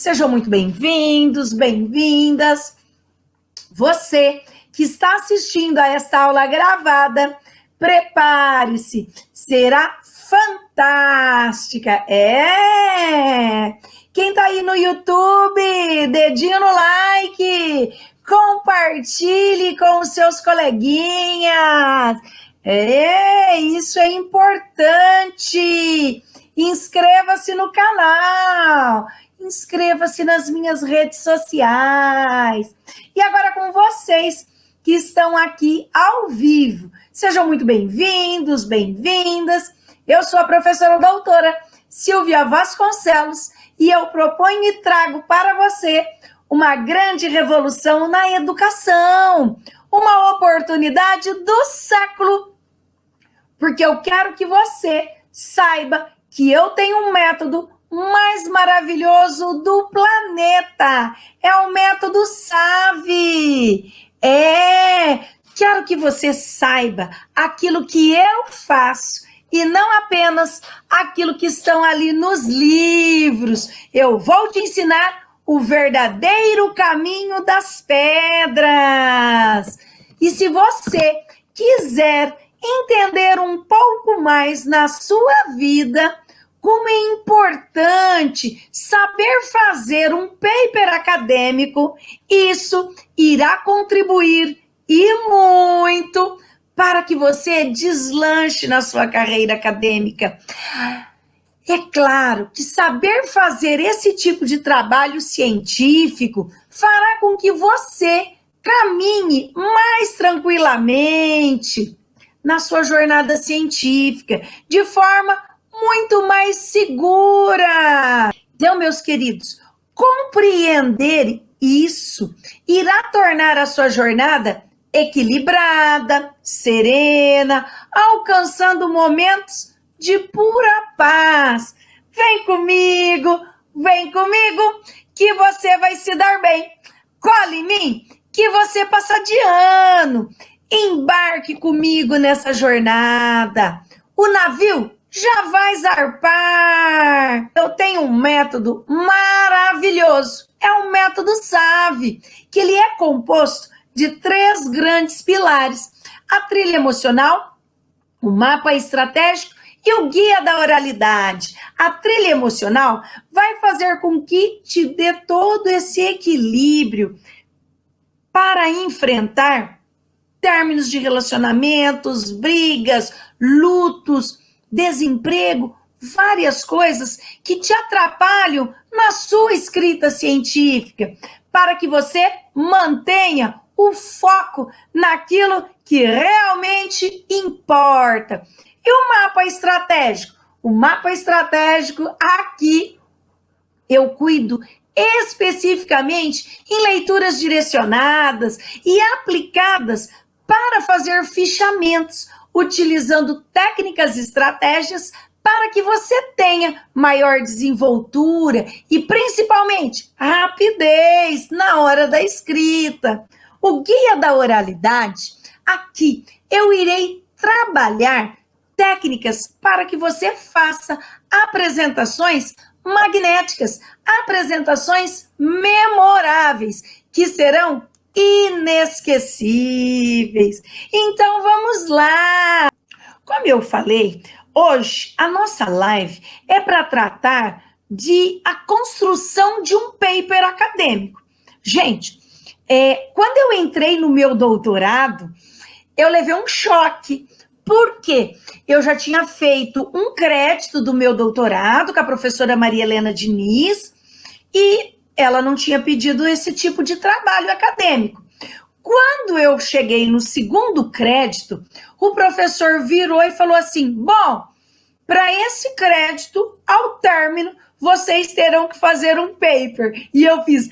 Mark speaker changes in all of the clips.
Speaker 1: Sejam muito bem-vindos, bem-vindas. Você que está assistindo a esta aula gravada, prepare-se, será fantástica. Quem está aí no YouTube, dedinho no like, compartilhe com os seus coleguinhas. Isso é importante. Inscreva-se no canal. Inscreva-se nas minhas redes sociais. E agora com vocês que estão aqui ao vivo. Sejam muito bem-vindos, bem-vindas. Eu sou a professora doutora Silvia Vasconcelos e eu proponho e trago para você uma grande revolução na educação, uma oportunidade do século, porque eu quero que você saiba que eu tenho um método mais maravilhoso do planeta. É o método SAVE. Quero que você saiba aquilo que eu faço e não apenas aquilo que estão ali nos livros. Eu vou te ensinar o verdadeiro caminho das pedras. E se você quiser entender um pouco mais na sua vida, como é importante saber fazer um paper acadêmico, isso irá contribuir e muito para que você deslanche na sua carreira acadêmica. É claro que saber fazer esse tipo de trabalho científico fará com que você caminhe mais tranquilamente na sua jornada científica, de forma muito mais segura. Então, meus queridos, compreender isso irá tornar a sua jornada equilibrada, serena, alcançando momentos de pura paz. Vem comigo, que você vai se dar bem. Cola em mim, que você passa de ano. Embarque comigo nessa jornada. O navio já vai zarpar. Eu tenho um método maravilhoso. É um método SAVE, que ele é composto de 3 grandes pilares: a trilha emocional, o mapa estratégico e o guia da oralidade. A trilha emocional vai fazer com que te dê todo esse equilíbrio para enfrentar términos de relacionamentos, brigas, lutos, desemprego, várias coisas que te atrapalham na sua escrita científica, para que você mantenha o foco naquilo que realmente importa. E o mapa estratégico? O mapa estratégico aqui eu cuido especificamente em leituras direcionadas e aplicadas para fazer fichamentos, utilizando técnicas e estratégias para que você tenha maior desenvoltura e, principalmente, rapidez na hora da escrita. O guia da oralidade, aqui eu irei trabalhar técnicas para que você faça apresentações magnéticas, apresentações memoráveis, que serão inesquecíveis. Então vamos lá. Como eu falei, hoje a nossa live é para tratar a construção de um paper acadêmico. Gente, quando eu entrei no meu doutorado, eu levei um choque. Por quê? Eu já tinha feito um crédito do meu doutorado com a professora Maria Helena Diniz e ela não tinha pedido esse tipo de trabalho acadêmico. Quando eu cheguei no segundo crédito, o professor virou e falou assim: bom, para esse crédito, ao término, vocês terão que fazer um paper. E eu fiz,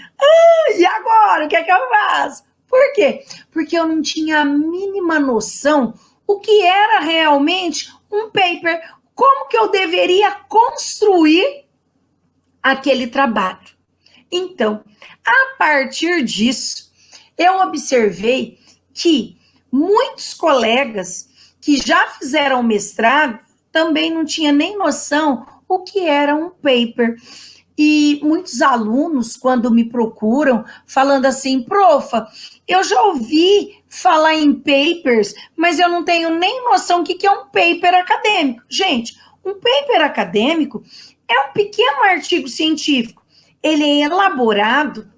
Speaker 1: e agora? O que é que eu faço? Por quê? Porque eu não tinha a mínima noção o que era realmente um paper, como que eu deveria construir aquele trabalho. Então, a partir disso, eu observei que muitos colegas que já fizeram mestrado também não tinham nem noção o que era um paper. E muitos alunos, quando me procuram, falando assim, profa, eu já ouvi falar em papers, mas eu não tenho nem noção do que é um paper acadêmico. Gente, um paper acadêmico é um pequeno artigo científico. Ele é elaborado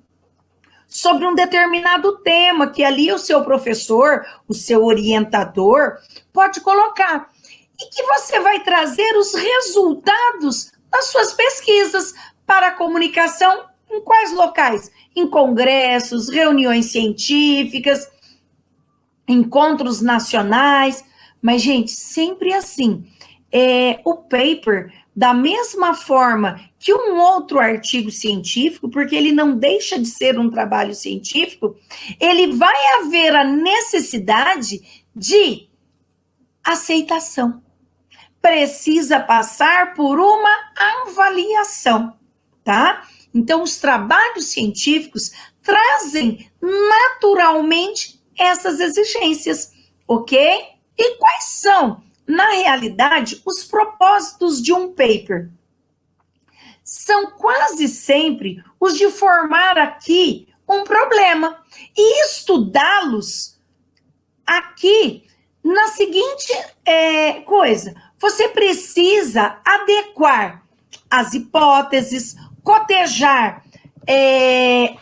Speaker 1: sobre um determinado tema que ali o seu professor, o seu orientador, pode colocar. E que você vai trazer os resultados das suas pesquisas para a comunicação em quais locais? Em congressos, reuniões científicas, encontros nacionais. Mas, gente, sempre assim. O paper, da mesma forma que um outro artigo científico, porque ele não deixa de ser um trabalho científico, ele vai haver a necessidade de aceitação. Precisa passar por uma avaliação, tá? Então, os trabalhos científicos trazem naturalmente essas exigências, ok? E quais são, na realidade, os propósitos de um paper? São quase sempre os de formar aqui um problema e estudá-los aqui na seguinte coisa. Você precisa adequar as hipóteses, cotejar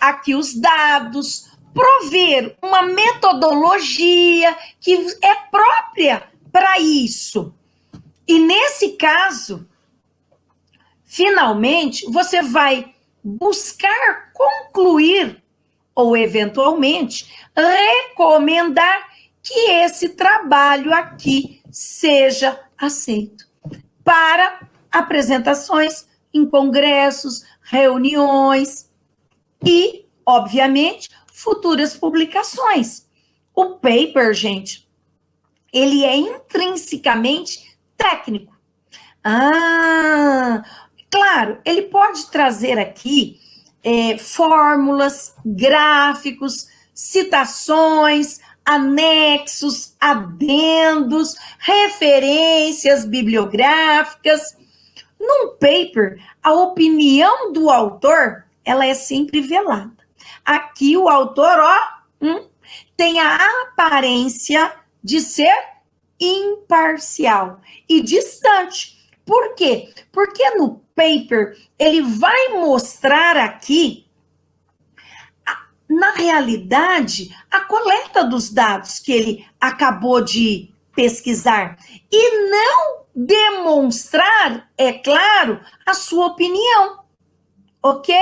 Speaker 1: aqui os dados, prover uma metodologia que é própria para isso. E nesse caso, finalmente, você vai buscar concluir ou, eventualmente, recomendar que esse trabalho aqui seja aceito para apresentações em congressos, reuniões e, obviamente, futuras publicações. O paper, gente, ele é intrinsecamente técnico. Claro, ele pode trazer aqui fórmulas, gráficos, citações, anexos, adendos, referências bibliográficas. Num paper, a opinião do autor, ela é sempre velada. Aqui o autor, tem a aparência de ser imparcial e distante. Por quê? Porque no paper, ele vai mostrar aqui, na realidade, a coleta dos dados que ele acabou de pesquisar e não demonstrar, é claro, a sua opinião, ok?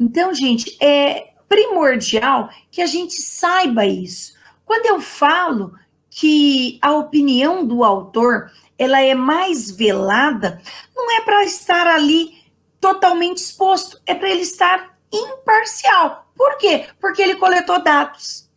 Speaker 1: Então, gente, é primordial que a gente saiba isso. Quando eu falo que a opinião do autor, ela é mais velada, não é para estar ali totalmente exposto, é para ele estar imparcial. Por quê? Porque ele coletou dados.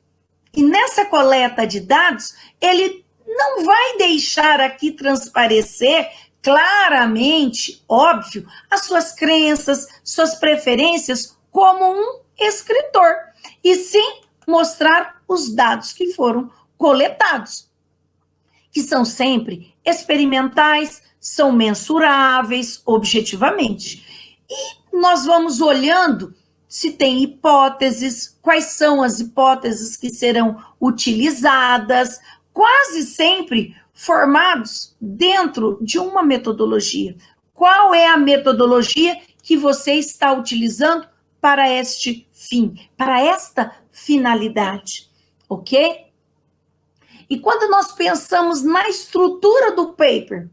Speaker 1: E nessa coleta de dados, ele não vai deixar aqui transparecer claramente, óbvio, as suas crenças, suas preferências como um escritor, e sim mostrar os dados que foram coletados, que são sempre experimentais, são mensuráveis objetivamente. E nós vamos olhando se tem hipóteses, quais são as hipóteses que serão utilizadas, quase sempre formados dentro de uma metodologia. Qual é a metodologia que você está utilizando para este fim, para esta finalidade, ok? E quando nós pensamos na estrutura do paper,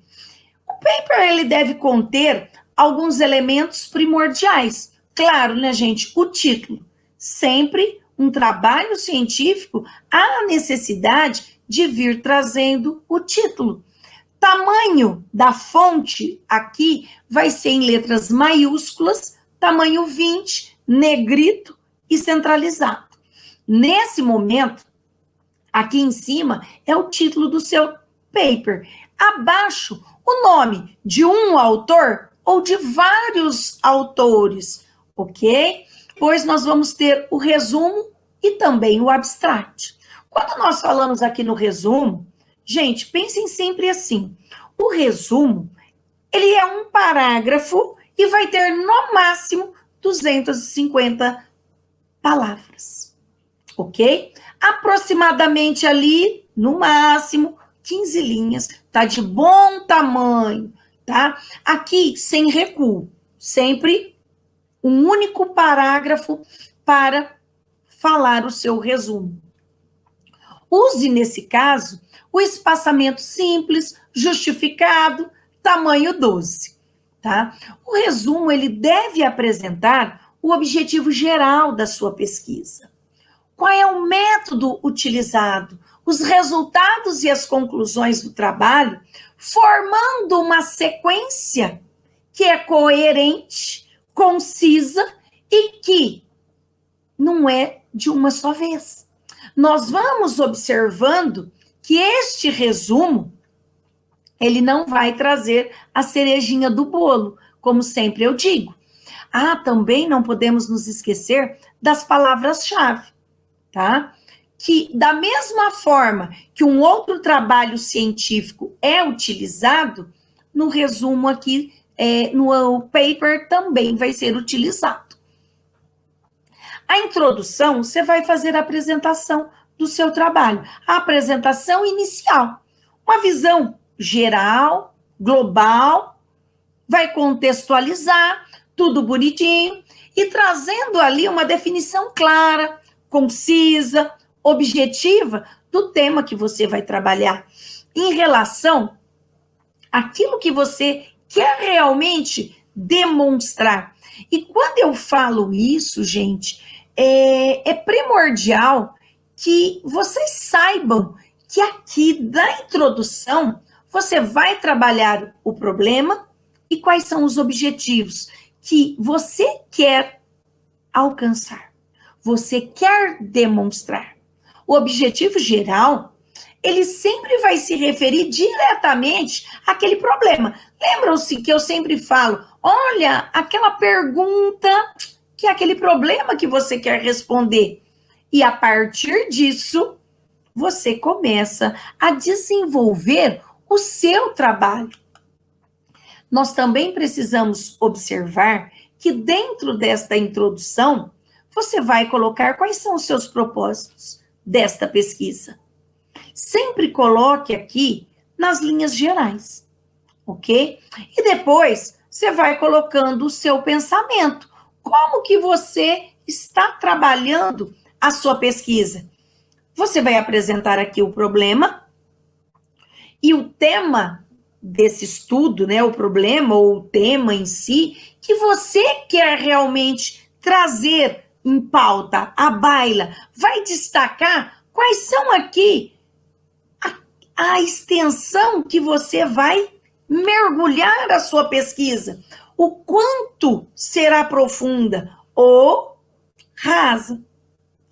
Speaker 1: o paper ele deve conter alguns elementos primordiais. Claro, né, gente? O título. Sempre um trabalho científico, há a necessidade de vir trazendo o título. Tamanho da fonte aqui vai ser em letras maiúsculas, tamanho 20, negrito e centralizado. Nesse momento, aqui em cima é o título do seu paper. Abaixo, o nome de um autor ou de vários autores, ok? Pois nós vamos ter o resumo e também o abstract. Quando nós falamos aqui no resumo, gente, pensem sempre assim, o resumo ele é um parágrafo e vai ter no máximo 250 palavras, ok? Aproximadamente ali, no máximo, 15 linhas, tá de bom tamanho, tá? Aqui, sem recuo, sempre um único parágrafo para falar o seu resumo. Use, nesse caso, o espaçamento simples, justificado, tamanho 12, tá? O resumo, ele deve apresentar o objetivo geral da sua pesquisa. Qual é o método utilizado, os resultados e as conclusões do trabalho, formando uma sequência que é coerente, concisa e que não é de uma só vez. Nós vamos observando que este resumo, ele não vai trazer a cerejinha do bolo, como sempre eu digo. Também não podemos nos esquecer das palavras-chave, tá? Que da mesma forma que um outro trabalho científico é utilizado, no resumo aqui, no paper também vai ser utilizado. A introdução, você vai fazer a apresentação do seu trabalho. A apresentação inicial. Uma visão geral, global, vai contextualizar, tudo bonitinho, e trazendo ali uma definição clara, concisa, objetiva do tema que você vai trabalhar, em relação àquilo que você quer realmente demonstrar. E quando eu falo isso, gente, é primordial que vocês saibam que aqui da introdução você vai trabalhar o problema e quais são os objetivos que você quer alcançar, você quer demonstrar. O objetivo geral, ele sempre vai se referir diretamente àquele problema. Lembram-se que eu sempre falo, olha, aquela pergunta que é aquele problema que você quer responder. E a partir disso, você começa a desenvolver o seu trabalho. Nós também precisamos observar que dentro desta introdução, você vai colocar quais são os seus propósitos desta pesquisa. Sempre coloque aqui nas linhas gerais, ok? E depois, você vai colocando o seu pensamento. Como que você está trabalhando a sua pesquisa? Você vai apresentar aqui o problema e o tema desse estudo, né, o problema ou o tema em si, que você quer realmente trazer em pauta, à baila, vai destacar quais são aqui a extensão que você vai mergulhar a sua pesquisa, o quanto será profunda ou rasa.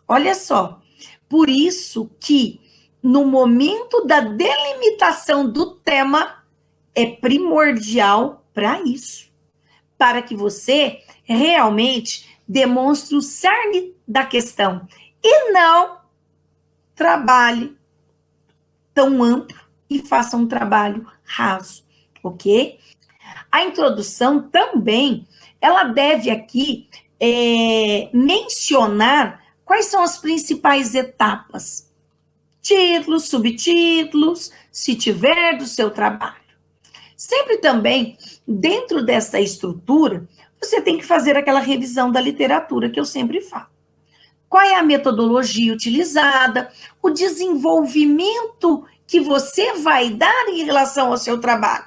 Speaker 1: Olha só, por isso que no momento da delimitação do tema é primordial para isso, para que você realmente demonstre o cerne da questão e não trabalhe tão amplo e faça um trabalho raso, ok? A introdução também, ela deve aqui mencionar quais são as principais etapas, títulos, subtítulos, se tiver do seu trabalho. Sempre também, dentro dessa estrutura, você tem que fazer aquela revisão da literatura que eu sempre falo. Qual é a metodologia utilizada, o desenvolvimento que você vai dar em relação ao seu trabalho.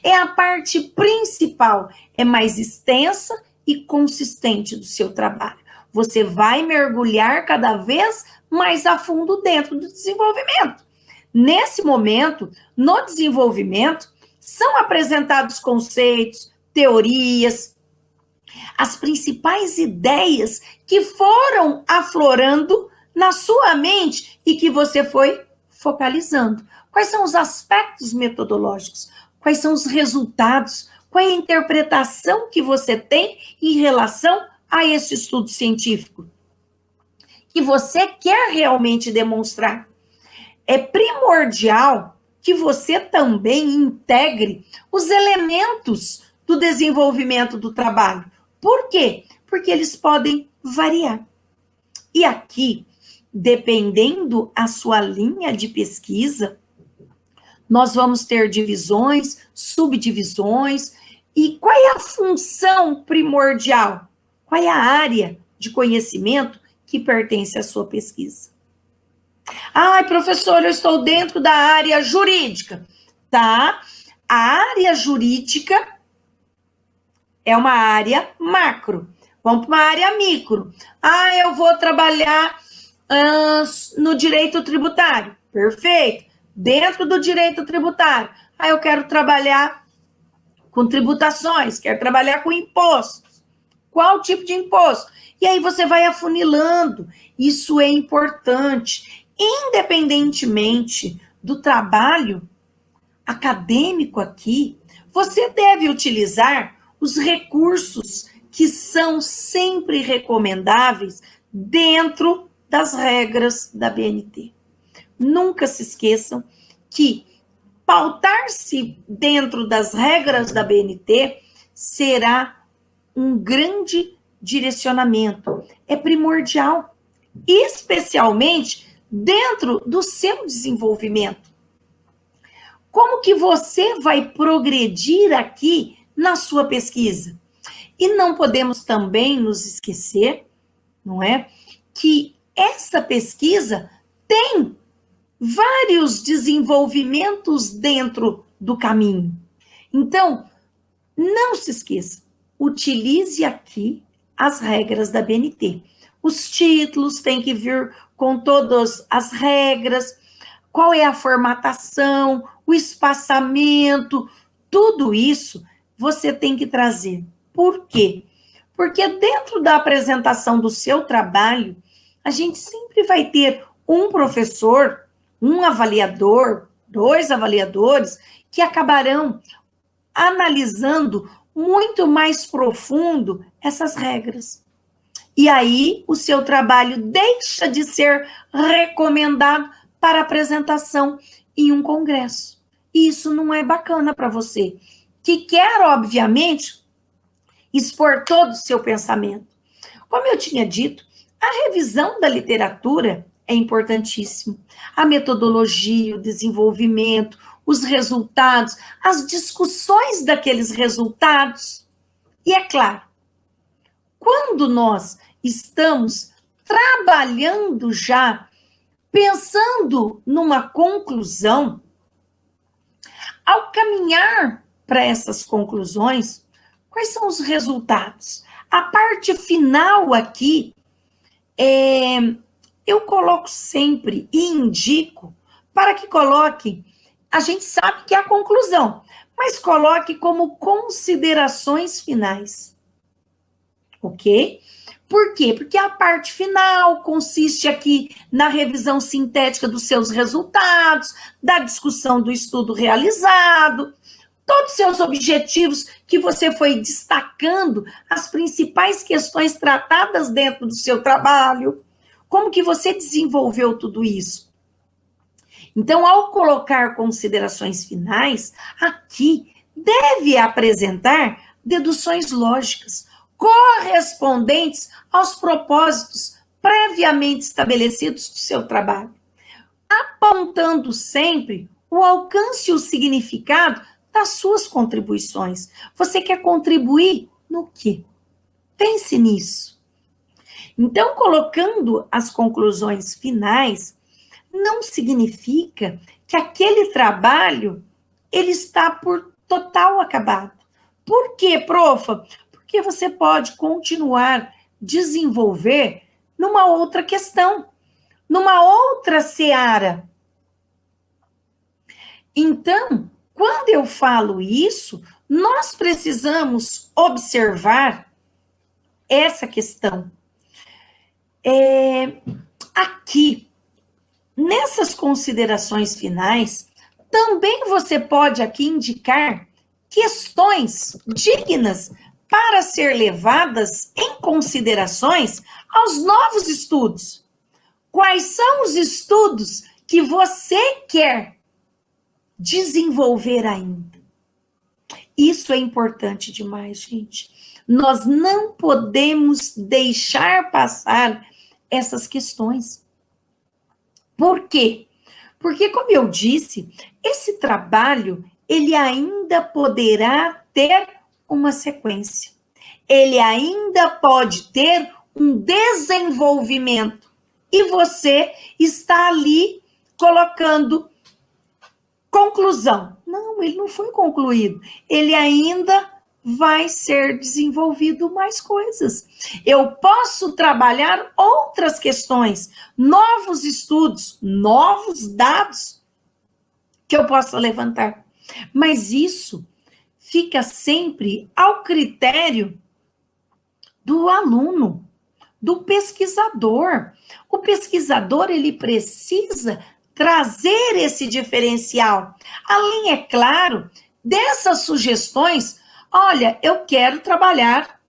Speaker 1: É a parte principal, é mais extensa e consistente do seu trabalho. Você vai mergulhar cada vez mais a fundo dentro do desenvolvimento. Nesse momento, no desenvolvimento, são apresentados conceitos, teorias, as principais ideias que foram aflorando na sua mente e que você foi focalizando. Quais são os aspectos metodológicos? Quais são os resultados? Qual é a interpretação que você tem em relação a esse estudo científico? Que você quer realmente demonstrar. É primordial que você também integre os elementos do desenvolvimento do trabalho. Por quê? Porque eles podem variar. E aqui, dependendo a sua linha de pesquisa, nós vamos ter divisões, subdivisões. E qual é a função primordial? Qual é a área de conhecimento que pertence à sua pesquisa? Ai, professor, eu estou dentro da área jurídica. Tá? A área jurídica é uma área macro. Vamos para uma área micro. Ah, eu vou trabalhar no direito tributário. Perfeito. Dentro do direito tributário. Ah, eu quero trabalhar com tributações, quero trabalhar com impostos. Qual tipo de imposto? E aí você vai afunilando. Isso é importante. Independentemente do trabalho acadêmico aqui, você deve utilizar os recursos que são sempre recomendáveis dentro das regras da BNT. Nunca se esqueçam que pautar-se dentro das regras da BNT será um grande direcionamento. É primordial, especialmente dentro do seu desenvolvimento. Como que você vai progredir aqui na sua pesquisa? E não podemos também nos esquecer, não é, que essa pesquisa tem vários desenvolvimentos dentro do caminho. Então, não se esqueça, utilize aqui as regras da BNT. Os títulos têm que vir com todas as regras, qual é a formatação, o espaçamento, tudo isso você tem que trazer. Por quê? Porque dentro da apresentação do seu trabalho, a gente sempre vai ter um professor, um avaliador, 2 avaliadores, que acabarão analisando muito mais profundo essas regras. E aí, o seu trabalho deixa de ser recomendado para apresentação em um congresso. E isso não é bacana para você, que quer, obviamente, expor todo o seu pensamento. Como eu tinha dito, a revisão da literatura é importantíssimo. A metodologia, o desenvolvimento, os resultados, as discussões daqueles resultados. E é claro, quando nós estamos trabalhando já, pensando numa conclusão, ao caminhar para essas conclusões, quais são os resultados? A parte final aqui, eu coloco sempre e indico para que coloque, a gente sabe que é a conclusão, mas coloque como considerações finais. Ok? Por quê? Porque a parte final consiste aqui na revisão sintética dos seus resultados, da discussão do estudo realizado, todos os seus objetivos que você foi destacando, as principais questões tratadas dentro do seu trabalho, como que você desenvolveu tudo isso. Então, ao colocar considerações finais, aqui deve apresentar deduções lógicas, correspondentes aos propósitos previamente estabelecidos do seu trabalho, apontando sempre o alcance e o significado das suas contribuições. Você quer contribuir no quê? Pense nisso. Então, colocando as conclusões finais, não significa que aquele trabalho ele está por total acabado. Por quê, profa? Porque você pode continuar desenvolver numa outra questão, numa outra seara. Então, quando eu falo isso, nós precisamos observar essa questão. Aqui, nessas considerações finais, também você pode aqui indicar questões dignas para ser levadas em considerações aos novos estudos. Quais são os estudos que você quer desenvolver ainda. Isso é importante demais, gente. Nós não podemos deixar passar essas questões. Por quê? Porque, como eu disse, esse trabalho, ele ainda poderá ter uma sequência. Ele ainda pode ter um desenvolvimento. E você está ali colocando conclusão. Não, ele não foi concluído. Ele ainda vai ser desenvolvido mais coisas. Eu posso trabalhar outras questões, novos estudos, novos dados que eu possa levantar. Mas isso fica sempre ao critério do aluno, do pesquisador. O pesquisador, ele precisa trazer esse diferencial. Além, é claro, dessas sugestões, olha, eu quero trabalhar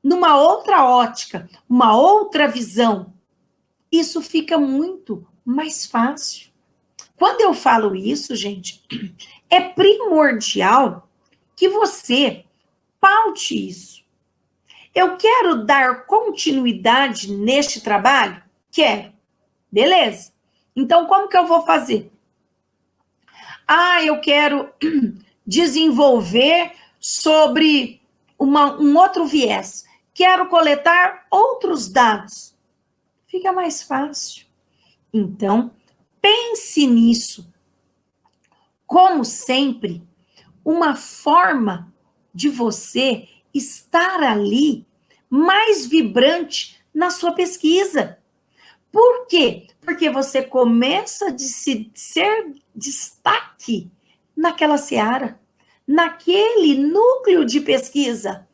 Speaker 1: numa outra ótica, uma outra visão. Isso fica muito mais fácil. Quando eu falo isso, gente, é primordial que você paute isso. Eu quero dar continuidade neste trabalho? Quero. Beleza. Então, como que eu vou fazer? Eu quero desenvolver sobre um outro viés. Quero coletar outros dados. Fica mais fácil. Então, pense nisso. Como sempre, uma forma de você estar ali mais vibrante na sua pesquisa. Por quê? Porque você começa a ser destaque naquela seara, naquele núcleo de pesquisa,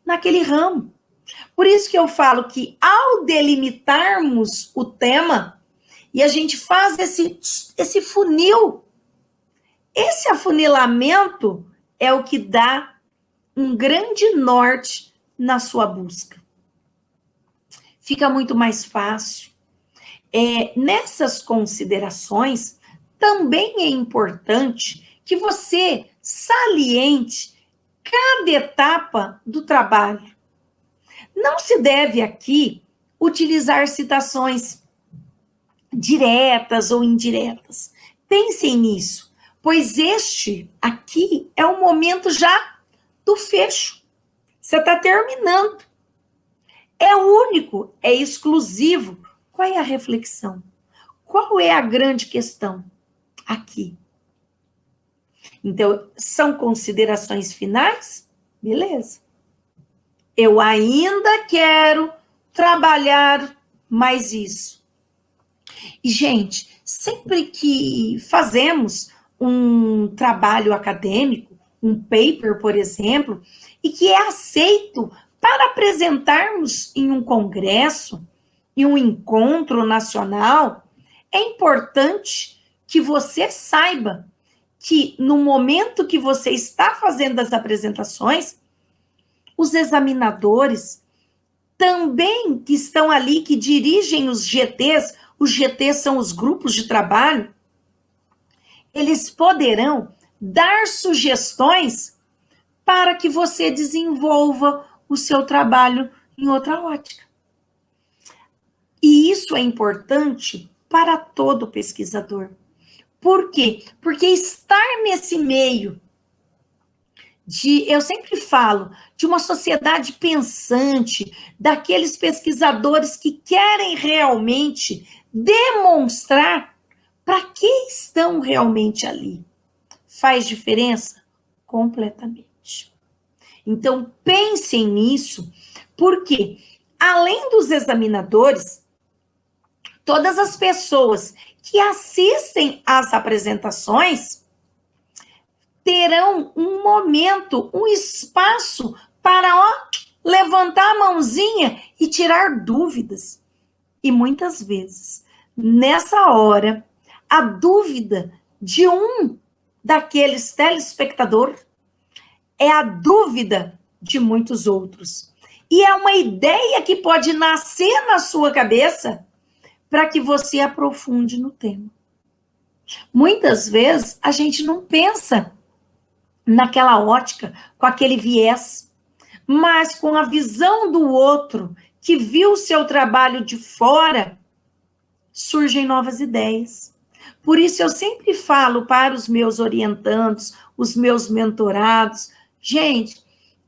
Speaker 1: naquele ramo. Por isso que eu falo que ao delimitarmos o tema, e a gente faz esse funil, esse afunilamento é o que dá um grande norte na sua busca. Fica muito mais fácil. Nessas considerações, também é importante que você saliente cada etapa do trabalho. Não se deve aqui utilizar citações diretas ou indiretas. Pensem nisso, pois este aqui é o momento já do fecho. Você está terminando. É único, é exclusivo. Qual é a reflexão? Qual é a grande questão aqui? Então, são considerações finais? Beleza. Eu ainda quero trabalhar mais isso. E, gente, sempre que fazemos um trabalho acadêmico, um paper, por exemplo, e que é aceito para apresentarmos em um congresso, em um encontro nacional, é importante que você saiba que no momento que você está fazendo as apresentações, os examinadores também que estão ali, que dirigem os GTs são os grupos de trabalho, eles poderão dar sugestões para que você desenvolva o seu trabalho em outra ótica. E isso é importante para todo pesquisador. Por quê? Porque estar nesse meio eu sempre falo, de uma sociedade pensante, daqueles pesquisadores que querem realmente demonstrar para que estão realmente ali. Faz diferença? Completamente. Então, pensem nisso, porque além dos examinadores, todas as pessoas que assistem às apresentações terão um momento, um espaço para levantar a mãozinha e tirar dúvidas. E muitas vezes, nessa hora, a dúvida de um daqueles telespectadores é a dúvida de muitos outros. E é uma ideia que pode nascer na sua cabeça para que você aprofunde no tema. Muitas vezes a gente não pensa naquela ótica, com aquele viés, mas com a visão do outro, que viu o seu trabalho de fora, surgem novas ideias. Por isso eu sempre falo para os meus orientandos, os meus mentorados, gente,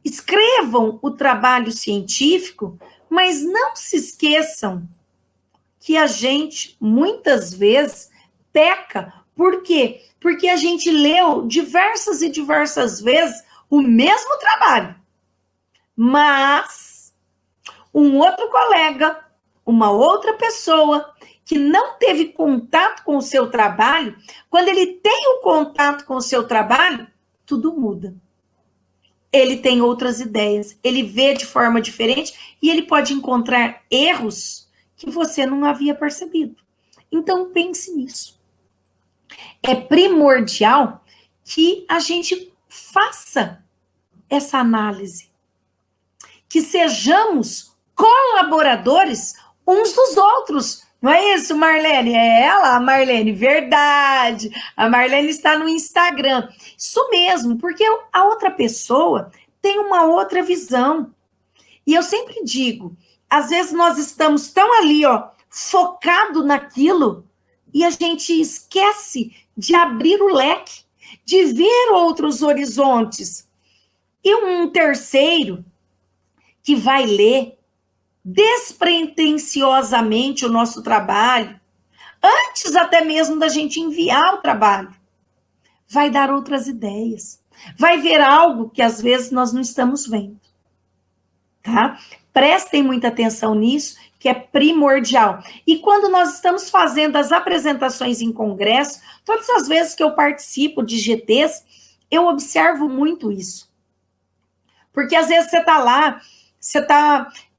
Speaker 1: escrevam o trabalho científico, mas não se esqueçam que a gente, muitas vezes, peca. Por quê? Porque a gente leu diversas e diversas vezes o mesmo trabalho, mas um outro colega, uma outra pessoa que não teve contato com o seu trabalho, quando ele tem o contato com o seu trabalho, tudo muda. Ele tem outras ideias, ele vê de forma diferente e ele pode encontrar erros que você não havia percebido. Então, pense nisso. É primordial que a gente faça essa análise, que sejamos colaboradores uns dos outros. Não é isso, Marlene? É ela, a Marlene, verdade. A Marlene está no Instagram. Isso mesmo, porque a outra pessoa tem uma outra visão. E eu sempre digo, às vezes nós estamos tão ali, ó, focado naquilo, e a gente esquece de abrir o leque, de ver outros horizontes. E um terceiro que vai ler despretensiosamente o nosso trabalho, antes até mesmo da gente enviar o trabalho, vai dar outras ideias, vai ver algo que às vezes nós não estamos vendo, tá? Prestem muita atenção nisso, que é primordial. E quando nós estamos fazendo as apresentações em congresso, todas as vezes que eu participo de GTs, eu observo muito isso. Porque às vezes você está lá,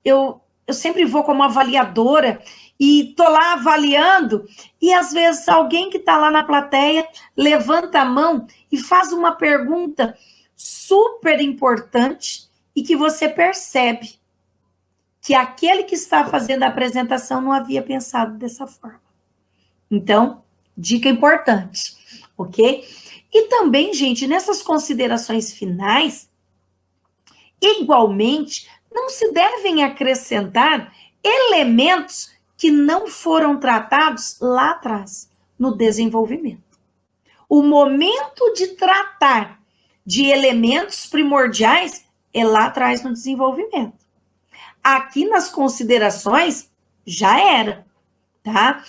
Speaker 1: eu sempre vou como avaliadora e tô lá avaliando e às vezes alguém que está lá na plateia levanta a mão e faz uma pergunta super importante e que você percebe que aquele que está fazendo a apresentação não havia pensado dessa forma. Então, dica importante, ok? E também, gente, nessas considerações finais, igualmente, não se devem acrescentar elementos que não foram tratados lá atrás, no desenvolvimento. O momento de tratar de elementos primordiais é lá atrás no desenvolvimento. Aqui nas considerações, já era, tá?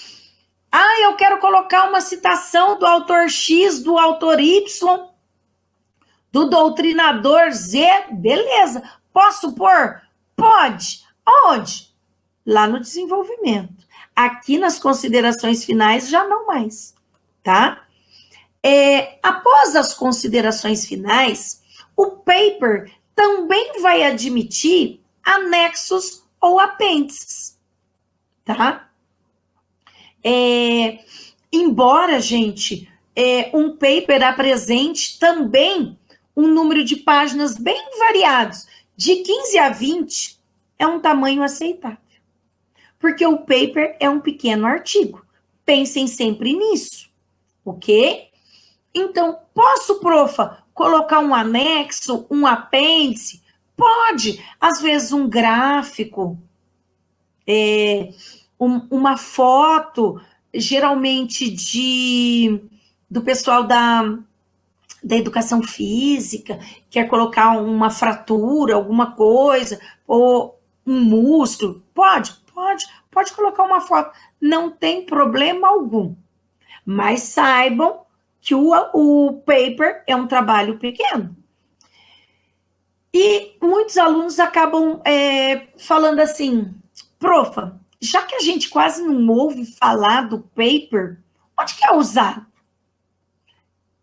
Speaker 1: Ah, eu quero colocar uma citação do autor X, do autor Y, do doutrinador Z, beleza. Posso pôr? Pode. Onde? Lá no desenvolvimento. Aqui nas considerações finais, já não mais, tá? Após as considerações finais, o paper também vai admitir anexos ou apêndices, tá? Embora, gente, um paper apresente também um número de páginas bem variados, de 15 a 20, é um tamanho aceitável. Porque o paper é um pequeno artigo. Pensem sempre nisso, ok? Então, posso, profa, colocar um anexo, um apêndice? Pode, às vezes um gráfico, uma foto, geralmente do pessoal da educação física, quer colocar uma fratura, alguma coisa, ou um músculo, pode colocar uma foto, não tem problema algum. Mas saibam que o paper é um trabalho pequeno. E muitos alunos acabam falando assim, profa, já que a gente quase não ouve falar do paper, onde que é usado?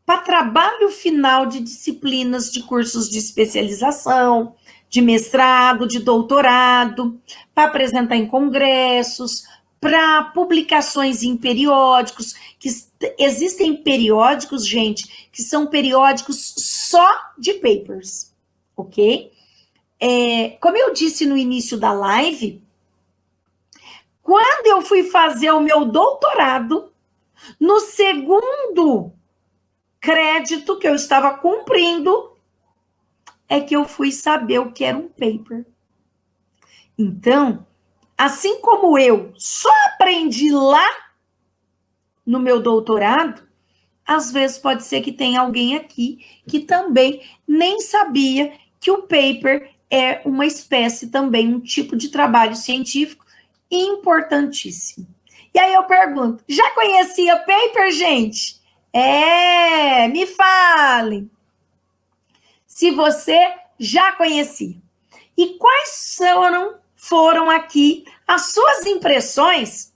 Speaker 1: Para trabalho final de disciplinas de cursos de especialização, de mestrado, de doutorado, para apresentar em congressos, para publicações em periódicos, que existem periódicos, gente, que são periódicos só de papers, ok? Como eu disse no início da live, quando eu fui fazer o meu doutorado, No segundo crédito que eu estava cumprindo, é que eu fui saber o que era um paper. Então, assim como eu só aprendi lá no meu doutorado, às vezes pode ser que tenha alguém aqui que também nem sabia que o paper é uma espécie também, um tipo de trabalho científico importantíssimo. E aí eu pergunto, já conhecia paper, gente? Me falem se você já conhecia. E quais foram aqui as suas impressões,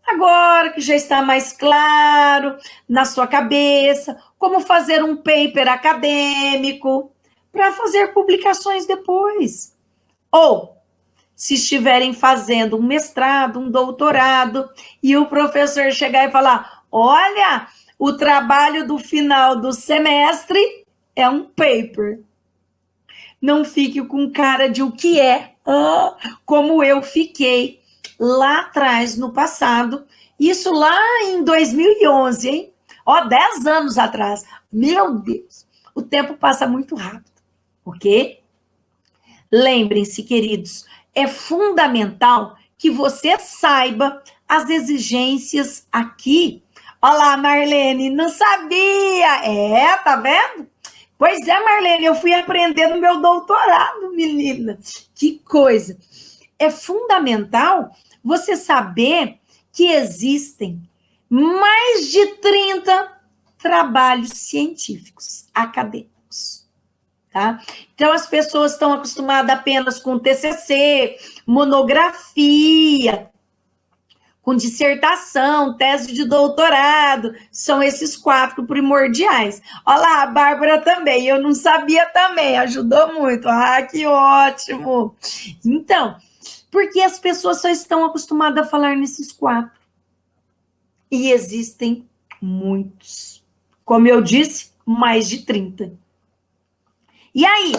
Speaker 1: agora que já está mais claro na sua cabeça, como fazer um paper acadêmico para fazer publicações depois. Ou, se estiverem fazendo um mestrado, um doutorado, e o professor chegar e falar, olha, o trabalho do final do semestre é um paper. Não fique com cara de o que é, como eu fiquei lá atrás, no passado, isso lá em 2011, hein? 10 anos atrás. Meu Deus, o tempo passa muito rápido, ok? Lembrem-se, queridos, é fundamental que você saiba as exigências aqui. Olha lá, Marlene, não sabia. Tá vendo? Pois é, Marlene, eu fui aprender no meu doutorado, menina. Que coisa. É fundamental você saber que existem mais de 30 trabalhos científicos acadêmicos. Tá? Então, as pessoas estão acostumadas apenas com TCC, monografia, com dissertação, tese de doutorado, são esses 4 primordiais. Olha lá, a Bárbara também, eu não sabia também, ajudou muito. Que ótimo! Então, porque as pessoas só estão acostumadas a falar nesses 4. E existem muitos. Como eu disse, mais de 30. E aí,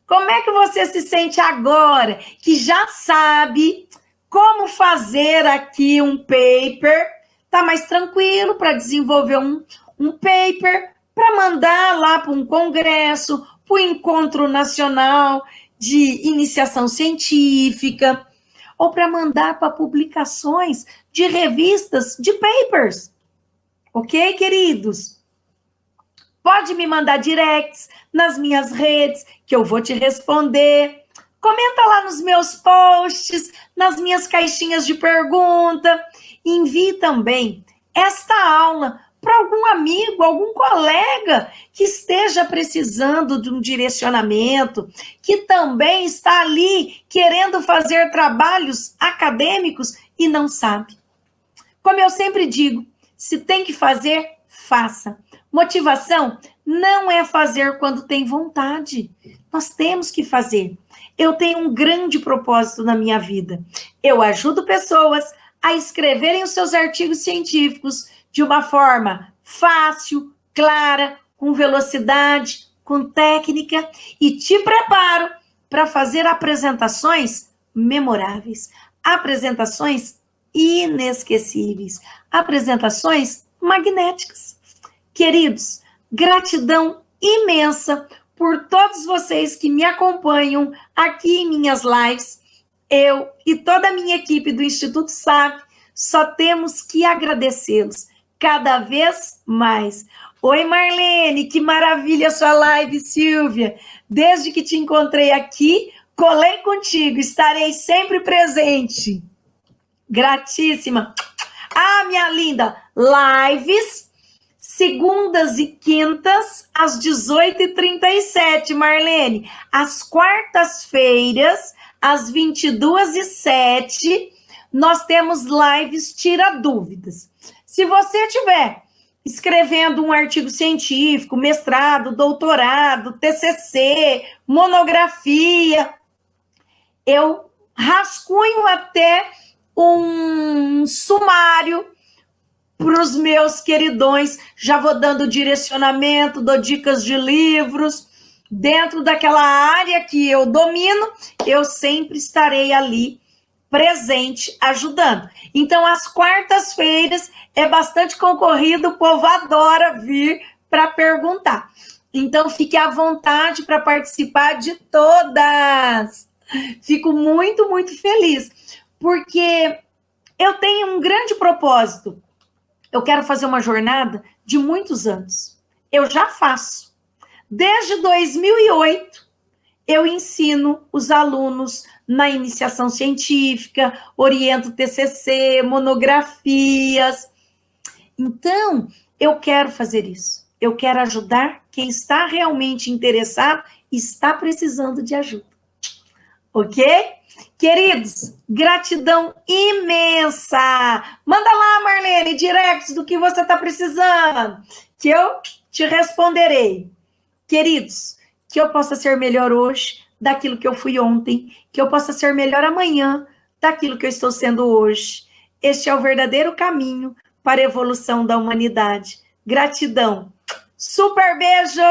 Speaker 1: como é que você se sente agora que já sabe como fazer aqui um paper? Tá mais tranquilo para desenvolver um paper para mandar lá para um congresso, para o Encontro Nacional de Iniciação Científica, ou para mandar para publicações de revistas de papers. Ok, queridos? Pode me mandar directs nas minhas redes, que eu vou te responder. Comenta lá nos meus posts, nas minhas caixinhas de pergunta. Envie também esta aula para algum amigo, algum colega que esteja precisando de um direcionamento, que também está ali querendo fazer trabalhos acadêmicos e não sabe. Como eu sempre digo, se tem que fazer, faça. Motivação não é fazer quando tem vontade. Nós temos que fazer. Eu tenho um grande propósito na minha vida. Eu ajudo pessoas a escreverem os seus artigos científicos de uma forma fácil, clara, com velocidade, com técnica, e te preparo para fazer apresentações memoráveis, apresentações inesquecíveis, apresentações magnéticas. Queridos, gratidão imensa por todos vocês que me acompanham aqui em minhas lives. Eu e toda a minha equipe do Instituto SAP só temos que agradecê-los cada vez mais. Oi, Marlene, que maravilha a sua live, Silvia. Desde que te encontrei aqui, colei contigo, estarei sempre presente. Gratíssima. Minha linda, lives segundas e quintas, às 18h37, Marlene. Às quartas-feiras, às 22h07, nós temos lives Tira Dúvidas. Se você tiver escrevendo um artigo científico, mestrado, doutorado, TCC, monografia, eu rascunho até um sumário para os meus queridões, já vou dando direcionamento, dou dicas de livros, dentro daquela área que eu domino, eu sempre estarei ali presente ajudando. Então, às quartas-feiras é bastante concorrido, o povo adora vir para perguntar. Então, fique à vontade para participar de todas. Fico muito, muito feliz, porque eu tenho um grande propósito. Eu quero fazer uma jornada de muitos anos. Eu já faço. Desde 2008, eu ensino os alunos na iniciação científica, oriento TCC, monografias. Então, eu quero fazer isso. Eu quero ajudar quem está realmente interessado e está precisando de ajuda. Ok? Queridos, gratidão imensa. Manda lá, Marlene, direct do que você está precisando, que eu te responderei. Queridos, que eu possa ser melhor hoje daquilo que eu fui ontem, que eu possa ser melhor amanhã daquilo que eu estou sendo hoje. Este é o verdadeiro caminho para a evolução da humanidade. Gratidão. Super beijo!